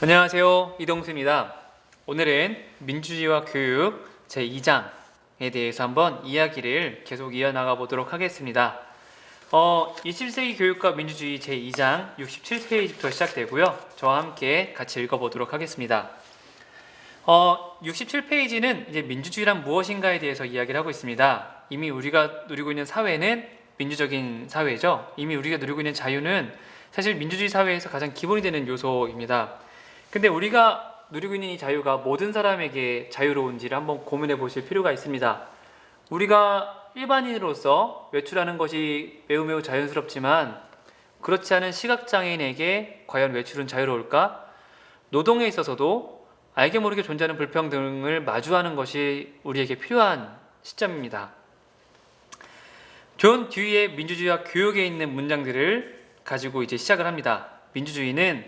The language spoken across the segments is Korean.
안녕하세요. 이동수입니다. 오늘은 민주주의와 교육 제2장에 대해서 한번 이야기를 계속 이어나가 보도록 하겠습니다. 21세기 교육과 민주주의 제2장 67페이지부터 시작되고요. 저와 함께 같이 읽어보도록 하겠습니다. 67페이지는 이제 민주주의란 무엇인가에 대해서 이야기를 하고 있습니다. 이미 우리가 누리고 있는 사회는 민주적인 사회죠. 이미 우리가 누리고 있는 자유는 사실 민주주의 사회에서 가장 기본이 되는 요소입니다. 근데 우리가 누리고 있는 이 자유가 모든 사람에게 자유로운지를 한번 고민해 보실 필요가 있습니다. 우리가 일반인으로서 외출하는 것이 매우 자연스럽지만 그렇지 않은 시각장애인에게 과연 외출은 자유로울까? 노동에 있어서도 알게 모르게 존재하는 불평등을 마주하는 것이 우리에게 필요한 시점입니다. 존 듀이의 민주주의와 교육에 있는 문장들을 가지고 이제 시작을 합니다. 민주주의는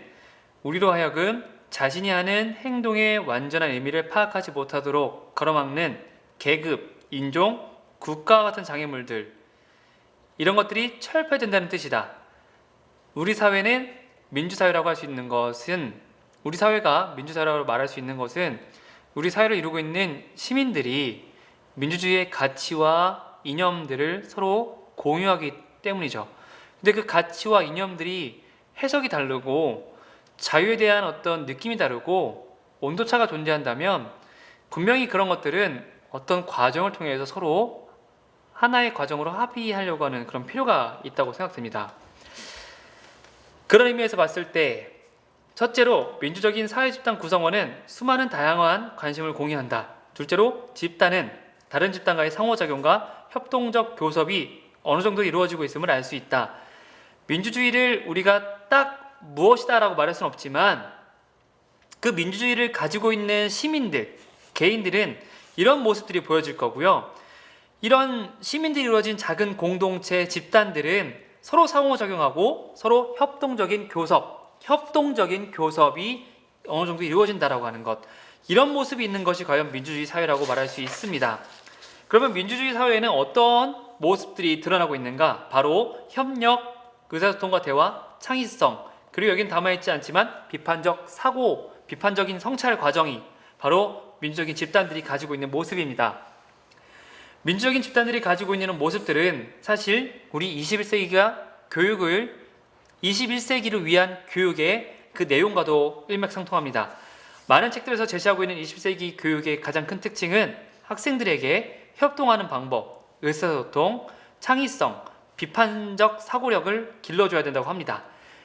우리로 하여금 자신이 하는 행동의 완전한 의미를 파악하지 못하도록 가로막는 계급, 인종, 국가와 같은 장애물들, 이런 것들이 철폐된다는 뜻이다. 우리 사회는 민주사회라고 할 수 있는 것은, 우리 사회가 민주사회라고 말할 수 있는 것은 우리 사회를 이루고 있는 시민들이 민주주의의 가치와 이념들을 서로 공유하기 때문이죠. 근데 그 가치와 이념들이 해석이 다르고 자유에 대한 어떤 느낌이 다르고 온도차가 존재한다면 분명히 그런 것들은 어떤 과정을 통해서 서로 하나의 과정으로 합의하려고 하는 그런 필요가 있다고 생각됩니다. 그런 의미에서 봤을 때 첫째로 민주적인 사회집단 구성원은 수많은 다양한 관심을 공유한다. 둘째로 집단은 다른 집단과의 상호작용과 협동적 교섭이 어느 정도 이루어지고 있음을 알 수 있다. 민주주의를 우리가 딱 무엇이다 라고 말할 수는 없지만 그 민주주의를 가지고 있는 시민들, 개인들은 이런 모습들이 보여질 거고요. 이런 시민들이 이루어진 작은 공동체, 집단들은 서로 상호작용하고 서로 협동적인 교섭이 어느 정도 이루어진다라고 하는 것, 이런 모습이 있는 것이 과연 민주주의 사회라고 말할 수 있습니다. 그러면 민주주의 사회에는 어떤 모습들이 드러나고 있는가? 바로 협력, 의사소통과 대화, 창의성, 그리고 여긴 담아있지 않지만 비판적 사고, 비판적인 성찰 과정이 바로 민주적인 집단들이 가지고 있는 모습입니다. 민주적인 집단들이 가지고 있는 모습들은 사실 우리 21세기를 위한 교육의 그 내용과도 일맥상통합니다. 많은 책들에서 제시하고 있는 20세기 교육의 가장 큰 특징은 학생들에게 협동하는 방법, 의사소통, 창의성, 비판적 사고력을 길러줘야 된다고 합니다.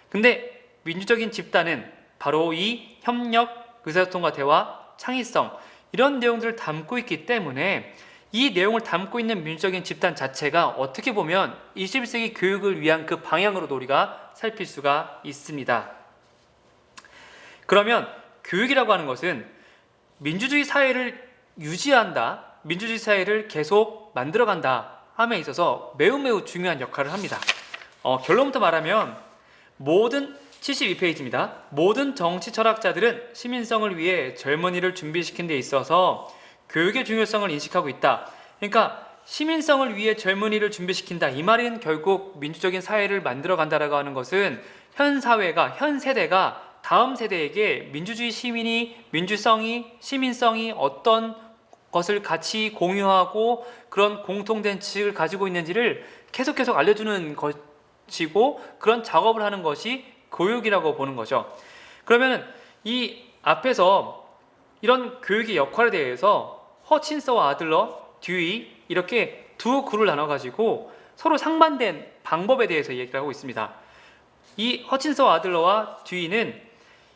근데 민주적인 집단은 바로 이 협력, 의사소통과 대화, 창의성, 이런 내용들을 담고 있기 때문에 이 내용을 담고 있는 민주적인 집단 자체가 어떻게 보면 21세기 교육을 위한 그 방향으로도 우리가 살필 수가 있습니다. 그러면 교육이라고 하는 것은 민주주의 사회를 유지한다, 민주주의 사회를 계속 만들어간다 함에 있어서 매우 중요한 역할을 합니다. 결론부터 말하면 72페이지입니다. 모든 정치 철학자들은 시민성을 위해 젊은이를 준비시키는 데 있어서 교육의 중요성을 인식하고 있다. 그러니까 시민성을 위해 젊은이를 준비시킨다. 이 말은 결국 민주적인 사회를 만들어간다라고 하는 것은 현 세대가 다음 세대에게 민주주의 민주성이, 시민성이 어떤 것을 같이 공유하고 그런 공통된 지식을 가지고 있는지를 계속 알려주는 것이고, 그런 작업을 하는 것이 교육이라고 보는 거죠. 그러면 이 앞에서 이런 교육의 역할에 대해서 허친서와 아들러, 듀이, 이렇게 두 그룹을 나눠가지고 서로 상반된 방법에 대해서 얘기를 하고 있습니다. 이 허친서와 아들러와 듀이는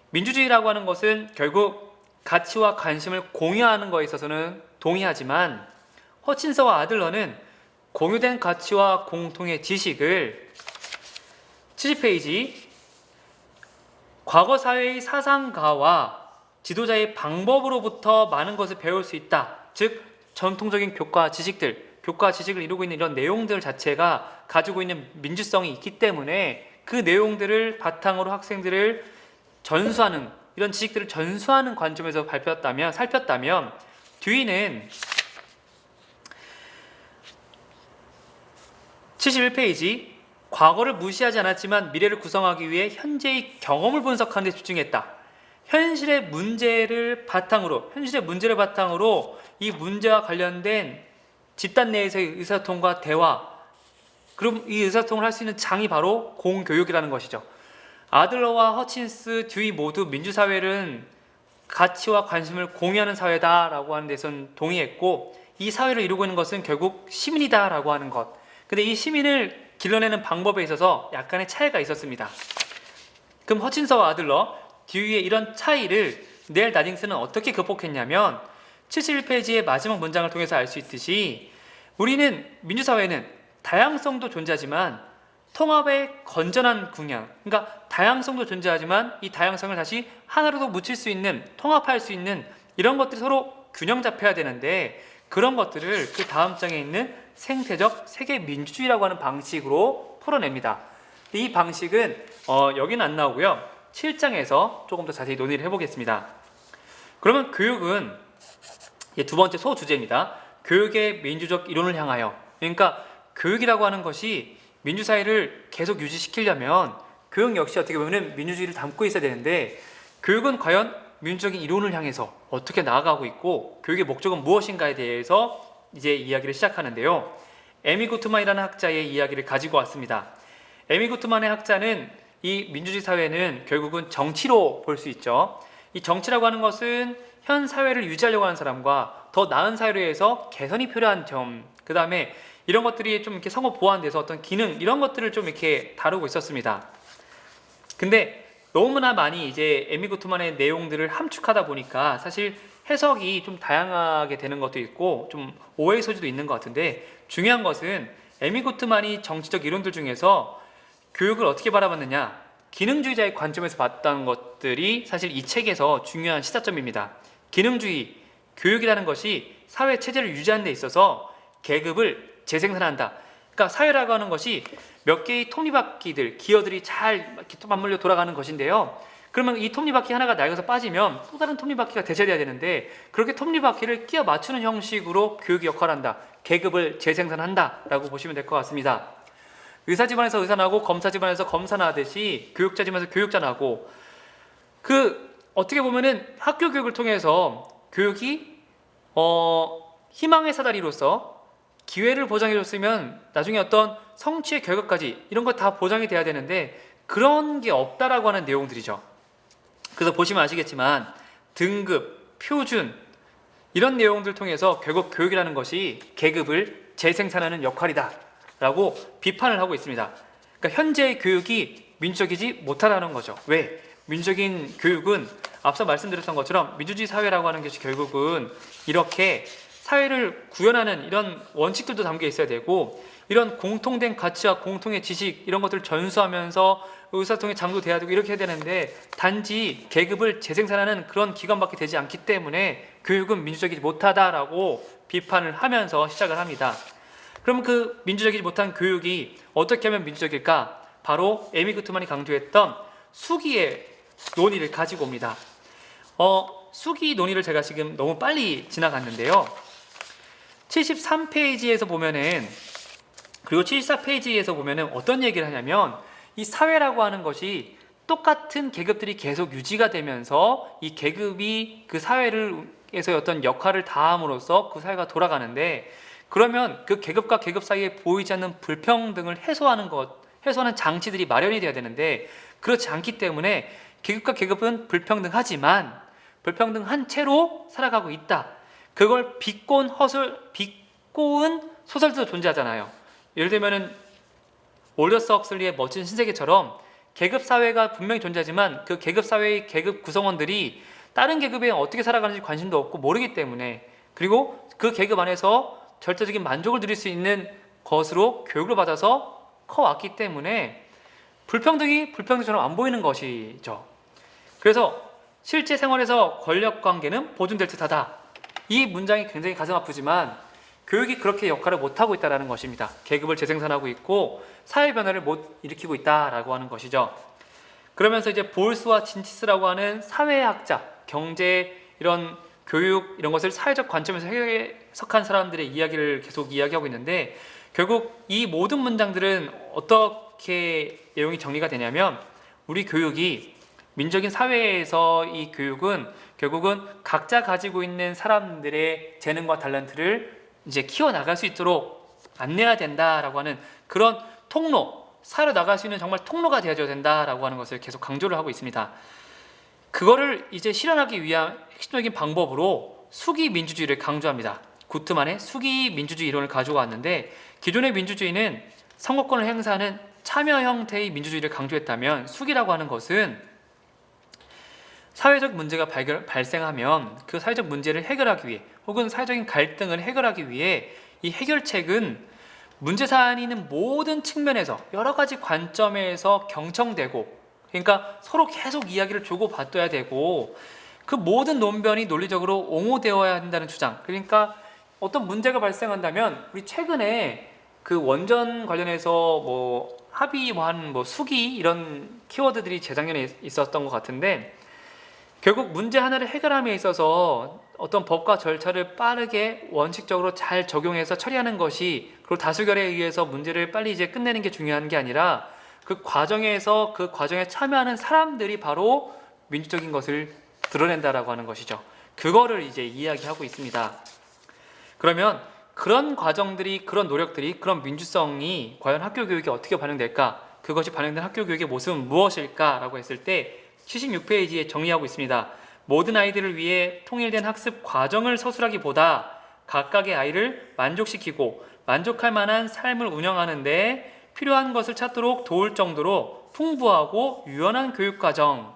민주주의라고 하는 것은 결국 가치와 관심을 공유하는 것에 있어서는 동의하지만, 허친서와 아들러는 공유된 가치와 공통의 지식을 70페이지 과거 사회의 사상가와 지도자의 방법으로부터 많은 것을 배울 수 있다. 즉 전통적인 교과 지식을 이루고 있는 이런 내용들 자체가 가지고 있는 민주성이 있기 때문에 그 내용들을 바탕으로 학생들을 전수하는, 이런 지식들을 전수하는 관점에서 살폈다면 듀이는 71페이지 과거를 무시하지 않았지만 미래를 구성하기 위해 현재의 경험을 분석하는 데 집중했다. 현실의 문제를 바탕으로 이 문제와 관련된 집단 내에서의 의사소통과 대화, 그럼 이 의사소통을 할 수 있는 장이 바로 공교육이라는 것이죠. 아들러와 허친스, 듀이 모두 민주사회는 가치와 관심을 공유하는 사회다라고 하는 데선 동의했고, 이 사회를 이루고 있는 것은 결국 시민이다라고 하는 것. 근데 이 시민을 길러내는 방법에 있어서 약간의 차이가 있었습니다. 그럼 허친스와 아들러, 듀이의 이런 차이를 넬 나딩스는 어떻게 극복했냐면 71페이지의 마지막 문장을 통해서 알 수 있듯이 우리는 민주사회는 다양성도 존재하지만 통합의 건전한 궁양, 그러니까 다양성도 존재하지만 이 다양성을 다시 하나로 묻힐 수 있는, 통합할 수 있는 이런 것들이 서로 균형 잡혀야 되는데, 그런 것들을 그 다음 장에 있는 생태적 세계 민주주의라고 하는 방식으로 풀어냅니다. 이 방식은 여기는 안 나오고요, 7장에서 조금 더 자세히 논의를 해보겠습니다. 그러면 교육은 두 번째 소주제입니다. 교육의 민주적 이론을 향하여. 그러니까 교육이라고 하는 것이 민주사회를 계속 유지시키려면 교육 역시 어떻게 보면 민주주의를 담고 있어야 되는데, 교육은 과연 민주적인 이론을 향해서 어떻게 나아가고 있고 교육의 목적은 무엇인가에 대해서 이제 이야기를 시작하는데요. 에미 구트만이라는 학자의 이야기를 가지고 왔습니다. 에미 구트만의 학자는 이 민주주의 사회는 결국은 정치로 볼 수 있죠. 이 정치라고 하는 것은 현 사회를 유지하려고 하는 사람과 더 나은 사회를 위해서 개선이 필요한 점, 그 다음에 이런 것들이 좀 이렇게 상호 보완돼서 어떤 기능, 이런 것들을 좀 이렇게 다루고 있었습니다. 근데 너무나 많이 이제 에미 구트만의 내용들을 함축하다 보니까 사실 해석이 좀 다양하게 되는 것도 있고 좀 오해의 소지도 있는 것 같은데, 중요한 것은 에미 구트만이 정치적 이론들 중에서 교육을 어떻게 바라봤느냐, 기능주의자의 관점에서 봤다는 것들이 사실 이 책에서 중요한 시사점입니다. 기능주의, 교육이라는 것이 사회 체제를 유지하는 데 있어서 계급을 재생산한다. 그러니까 사회라고 하는 것이 몇 개의 톱니바퀴들, 기어들이 잘 맞물려 돌아가는 것인데요. 그러면 이 톱니바퀴 하나가 낡아서 빠지면 또 다른 톱니바퀴가 대체돼야 되는데, 그렇게 톱니바퀴를 끼워 맞추는 형식으로 교육이 역할한다. 계급을 재생산한다 라고 보시면 될 것 같습니다. 의사 집안에서 의사 나고 검사 집안에서 검사 나듯이 교육자 집안에서 교육자 나고, 어떻게 보면은 학교 교육을 통해서 교육이 희망의 사다리로서 기회를 보장해줬으면 나중에 어떤 성취의 결과까지 이런 거 다 보장이 돼야 되는데, 그런 게 없다라고 하는 내용들이죠. 그래서 보시면 아시겠지만 등급, 표준 이런 내용들 통해서 결국 교육이라는 것이 계급을 재생산하는 역할이다 라고 비판을 하고 있습니다. 그러니까 현재의 교육이 민주적이지 못하다는 거죠. 왜? 민주적인 교육은 앞서 말씀드렸던 것처럼 민주주의 사회라고 하는 것이 결국은 이렇게 사회를 구현하는 이런 원칙들도 담겨 있어야 되고, 이런 공통된 가치와 공통의 지식 이런 것들을 전수하면서 의사소통의 장도 돼야 되고 이렇게 해야 되는데, 단지 계급을 재생산하는 그런 기관밖에 되지 않기 때문에 교육은 민주적이지 못하다라고 비판을 하면서 시작을 합니다. 그럼 그 민주적이지 못한 교육이 어떻게 하면 민주적일까? 바로 에미 구트만이 강조했던 수기의 논의를 가지고 옵니다. 수기 논의를 제가 지금 너무 빨리 지나갔는데요. 73페이지에서 보면은, 그리고 74페이지에서 보면은 어떤 얘기를 하냐면, 이 사회라고 하는 것이 똑같은 계급들이 계속 유지가 되면서 이 계급이 그 사회에서의 어떤 역할을 다함으로써 그 사회가 돌아가는데, 그러면 그 계급과 계급 사이에 보이지 않는 불평등을 해소하는 장치들이 마련이 돼야 되는데, 그렇지 않기 때문에 계급과 계급은 불평등하지만 불평등한 채로 살아가고 있다. 그걸 비꼬은 소설도 존재하잖아요. 예를 들면은 올더스 헉슬리의 멋진 신세계처럼 계급 사회가 분명히 존재하지만 그 계급 사회의 계급 구성원들이 다른 계급에 어떻게 살아가는지 관심도 없고 모르기 때문에, 그리고 그 계급 안에서 절대적인 만족을 누릴 수 있는 것으로 교육을 받아서 커왔기 때문에 불평등처럼 안 보이는 것이죠. 그래서 실제 생활에서 권력 관계는 보존될 듯하다. 이 문장이 굉장히 가슴 아프지만 교육이 그렇게 역할을 못하고 있다는 것입니다. 계급을 재생산하고 있고 사회 변화를 못 일으키고 있다라고 하는 것이죠. 그러면서 이제 볼스와 진티스라고 하는 사회학자, 경제, 이런 교육 이런 것을 사회적 관점에서 해석한 사람들의 이야기를 계속 이야기하고 있는데, 결국 이 모든 문장들은 어떻게 내용이 정리가 되냐면, 우리 교육이 민주적인 사회에서 이 교육은 결국은 각자 가지고 있는 사람들의 재능과 탤런트를 이제 키워나갈 수 있도록 안내해야 된다라고 하는 그런 통로, 사회로 나갈 수 있는 정말 통로가 되어줘야 된다라고 하는 것을 계속 강조를 하고 있습니다. 그거를 이제 실현하기 위한 핵심적인 방법으로 수기 민주주의를 강조합니다. 구트만의 수기 민주주의 이론을 가지고 왔는데, 기존의 민주주의는 선거권을 행사하는 참여 형태의 민주주의를 강조했다면, 수기라고 하는 것은 사회적 문제가 발생하면 그 사회적 문제를 해결하기 위해, 혹은 사회적인 갈등을 해결하기 위해 이 해결책은 문제 사안이 있는 모든 측면에서 여러 가지 관점에서 경청되고, 그러니까 서로 계속 이야기를 주고받아야 되고, 그 모든 논변이 논리적으로 옹호되어야 한다는 주장. 그러니까 어떤 문제가 발생한다면, 우리 최근에 그 원전 관련해서 뭐 합의한 뭐 수기 이런 키워드들이 재작년에 있었던 것 같은데, 결국 문제 하나를 해결함에 있어서 어떤 법과 절차를 빠르게 원칙적으로 잘 적용해서 처리하는 것이, 그리고 다수결에 의해서 문제를 빨리 이제 끝내는 게 중요한 게 아니라, 그 과정에서 그 과정에 참여하는 사람들이 바로 민주적인 것을 드러낸다라고 하는 것이죠. 그거를 이제 이야기하고 있습니다. 그러면 그런 과정들이, 그런 노력들이, 그런 민주성이 과연 학교 교육에 어떻게 반영될까? 그것이 반영된 학교 교육의 모습은 무엇일까라고 했을 때 76페이지에 정의하고 있습니다. 모든 아이들을 위해 통일된 학습 과정을 서술하기보다 각각의 아이를 만족시키고 만족할 만한 삶을 운영하는 데 필요한 것을 찾도록 도울 정도로 풍부하고 유연한 교육 과정.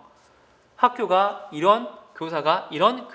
학교가 이런, 교사가 이런 교육